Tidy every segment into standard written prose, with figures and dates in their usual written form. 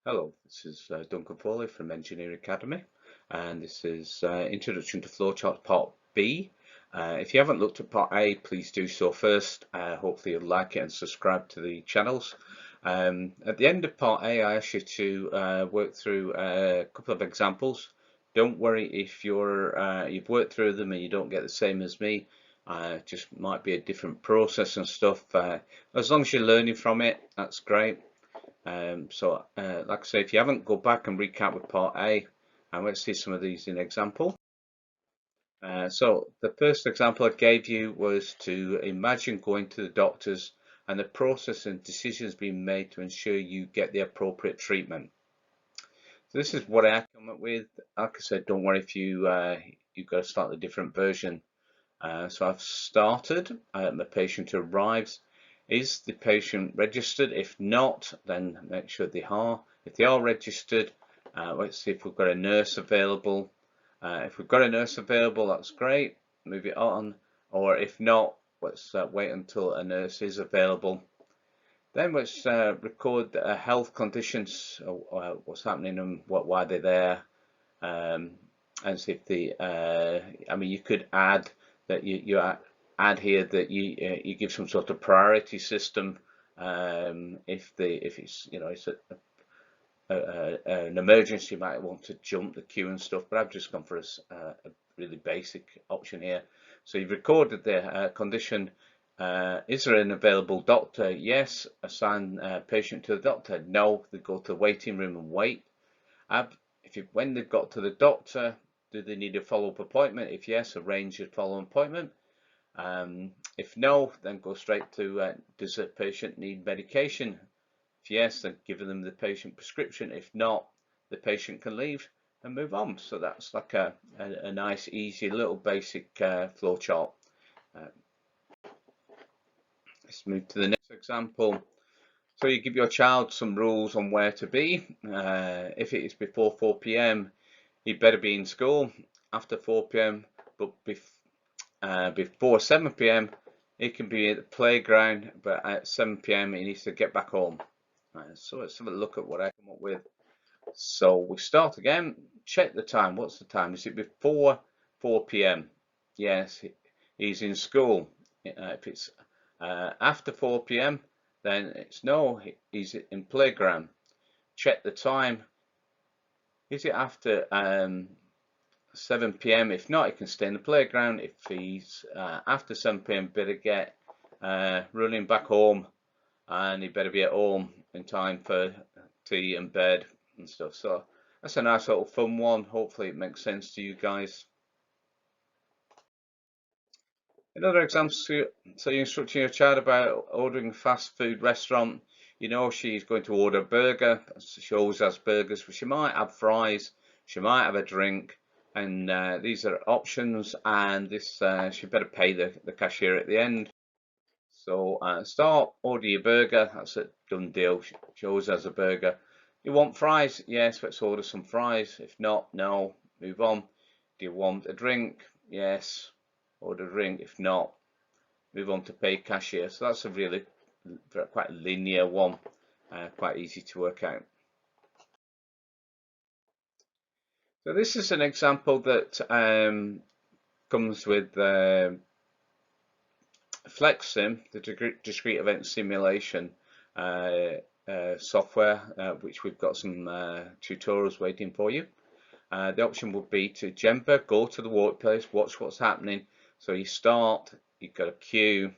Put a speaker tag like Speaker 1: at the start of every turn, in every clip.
Speaker 1: Hello, this is Duncan Foley from Engineering Academy, and this is Introduction to Flowchart Part B. If you haven't looked at Part A, please do so first. Hopefully you'll like it and subscribe to the channels. At the end of Part A, I asked you to work through a couple of examples. Don't worry if you've worked through them and you don't get the same as me. It just might be a different process and stuff. As long as you're learning from it, that's great. Like I say, if you haven't, go back and recap with Part A, and let's see some of these in example. So the first example I gave you was to imagine going to the doctors and the process and decisions being made to ensure you get the appropriate treatment. So this is what I come up with. Like I said, don't worry if you've got to start a different version. So I've started. The patient arrives. Is the patient registered? If not, then make sure they are. If they are registered, let's see if we've got a nurse available. If we've got a nurse available, that's great. Move it on. Or if not, let's wait until a nurse is available. Then let's record health conditions, what's happening and why they're there, and see if I mean, you could add that you add here that you give some sort of priority system if it's it's an emergency. You might want to jump the queue and stuff, but I've just gone for a really basic option here. So you've recorded the condition. Is there an available doctor? Yes. Assign patient to the doctor? No. They go to the waiting room and wait. When they've got to the doctor, do they need a follow-up appointment? If yes, arrange a follow-up appointment. If no, then go straight to does the patient need medication? If yes, then give them the patient prescription. If not, the patient can leave and move on. So that's like a nice, easy little basic flow chart. Uh, let's move to the next example. So you give your child some rules on where to be. If it is before 4 p.m., he better be in school. After 4 p.m., but before 7 p.m., he can be at the playground, but at 7 p.m. he needs to get back home. So let's have a look at what I come up with. So we start again, check the time. What's the time? Is it before 4 p.m.? Yes, he's in school. If it's after 4 p.m., then it's no, he's in playground. Check the time. Is it after 7 p.m.? If not, he can stay in the playground. If he's after 7 p.m., better get running back home, and he better be at home in time for tea and bed and stuff. So that's a nice little fun one. Hopefully it makes sense to you guys. Another example, so you're instructing your child about ordering a fast food restaurant. You know she's going to order a burger. She always has burgers, but she might have fries. She might have a drink, and these are options. And this she better pay the cashier at the end. So start, order your burger. That's a done deal. She always has a burger. You want fries? Yes, let's order some fries. If not, no. Move on. Do you want a drink? Yes. Order a drink. If not, move on to pay cashier. So that's a really quite linear one, quite easy to work out. So this is an example that comes with FlexSim, the discrete event simulation software, which we've got some tutorials waiting for you. The option would be to jumper, go to the workplace, watch what's happening. So you start, you've got a queue,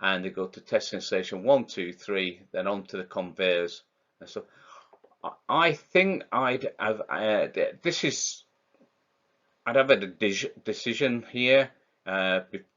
Speaker 1: and they go to testing station 1, 2, 3, then on to the conveyors. And so I think I'd have I'd have a decision here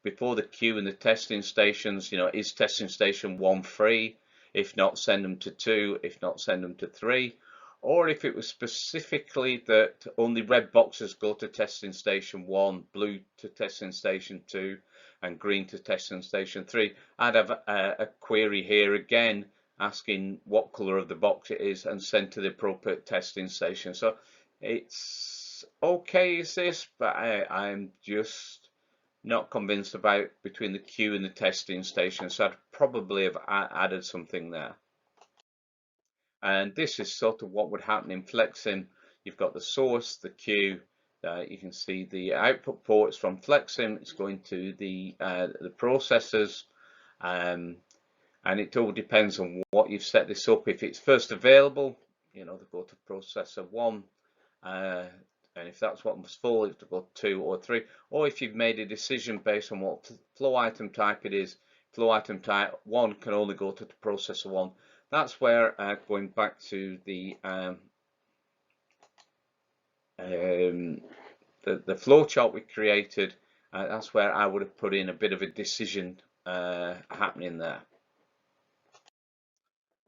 Speaker 1: before the queue in the testing stations. You know, is testing station 1 free? If not, send them to 2. If not, send them to 3. Or if it was specifically that only red boxes go to testing station 1, blue to testing station 2, and green to testing station 3, I'd have a query here again asking what color of the box it is and send to the appropriate testing station. So it's okay, is this, but I'm just not convinced about between the queue and the testing station, so I'd probably have added something there. And this is sort of what would happen in FlexSim. You've got the source, the queue. You can see the output ports from FlexSim. It's going to the processors, and it all depends on what you've set this up. If it's first available, you know, they go to processor 1, and if that's what was full, it's to go 2 or 3. Or if you've made a decision based on what flow item type it is, flow item type 1 can only go to the processor 1. That's where, going back to the flow chart we created, that's where I would have put in a bit of a decision happening there.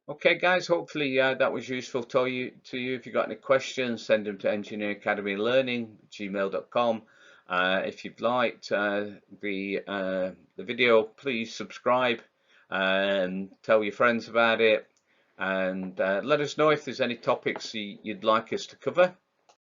Speaker 1: Okay guys, hopefully that was useful to you. If you've got any questions, send them to engineeringacademylearning@gmail.com. If you've liked the video, please subscribe and tell your friends about it, and let us know if there's any topics you'd like us to cover.